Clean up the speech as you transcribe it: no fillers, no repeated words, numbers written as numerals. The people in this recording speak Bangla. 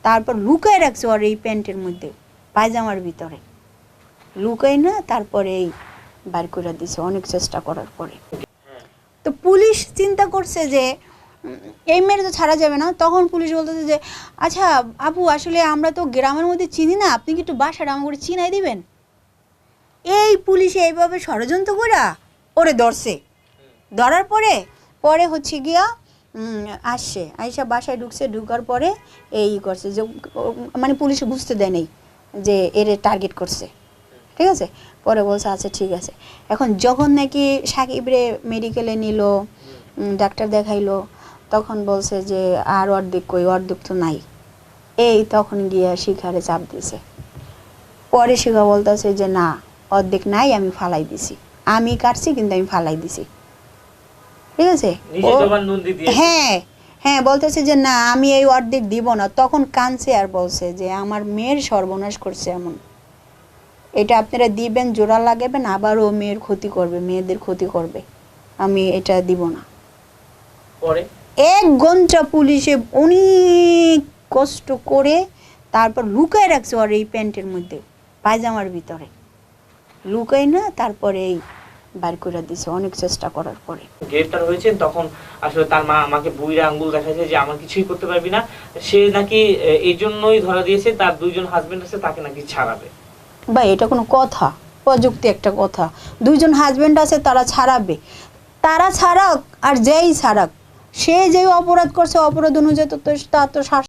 তারপর লুকায় রাখছে ওর এই প্যান্টের মধ্যে, পায়জামার ভিতরে লুকাই না, তারপরে এই বার করে দিছে অনেক চেষ্টা করার পরে। তো পুলিশ চিন্তা করছে যে এই মেয়ের তো ছাড়া যাবে না। তখন পুলিশ বলতেছে যে আচ্ছা আপু, আসলে আমরা তো গ্রামের মধ্যে চিনি না, আপনি কি একটু বাসাটা আমাকে চিনাই দিবেন। এই পুলিশে এইভাবে ষড়যন্ত্র করে ওরে ধরছে। ধরার পরে পরে হচ্ছে গিয়া আসছে, আইসা বাসায় ঢুকছে, ঢুকার পরে এই করছে যে মানে পুলিশে বুঝতে দেয় নেই যে এর টার্গেট করছে, ঠিক আছে। পরে বলছে আচ্ছা ঠিক আছে। এখন যখন নাকি সাকিবরে মেডিকেলে নিল, ডাক্তার দেখাইলো, তখন বলছে যে আর অর্ধেক কই, অর্ধেক তো নাই। এই তখন গিয়া শিখারে চাপ দিছে। পরে শিখা বলতেছে যে না, অর্ধেক নাই, আমি ফালাই দিছি, আমি কাটছি কিন্তু আমি ফালাই দিছি, ঠিক আছে। হ্যাঁ হ্যাঁ, বলতেছে যে না আমি এই অর্ধেক দিব না। তখন কানছে আর বলছে যে আমার মেয়ের সর্বনাশ করছে এমন, এটা আপনারা দিবেন, জোড়া লাগাবেন, আবার ও মেয়ের ক্ষতি করবে, মেয়েদের ক্ষতি করবে, আমি এটা দিব না। পরে 1 ঘন্টা পুলিশে অনেক কষ্ট করে তারপর লুকায় রাখছে ওর এই প্যান্টের মধ্যে, পায়জামার ভিতরে লুকাই না, তারপরে এই বার করে দিছে অনেক চেষ্টা করার পরে। গ্রেফতার হয়েছেন তখন আসলে তার মা আমাকে বুইরা আঙ্গুল দেখাইছে যে আমার কিছুই করতে পারবি না, সে নাকি এই জন্যই ধরা দিয়েছে, তার 2 জন হাজবেন্ড আছে, তাকে নাকি ছাড়াবে। ভাই এটা কোনো কথা? প্রযুক্তি একটা কথা, 2 জন হাজবেন্ড আছে, তারা ছাড়াবে। তারা ছাড়াক আর যেই ছাড়াক, সে যে অপরাধ করছে অপরাধ অনুযায়ী তো তার তো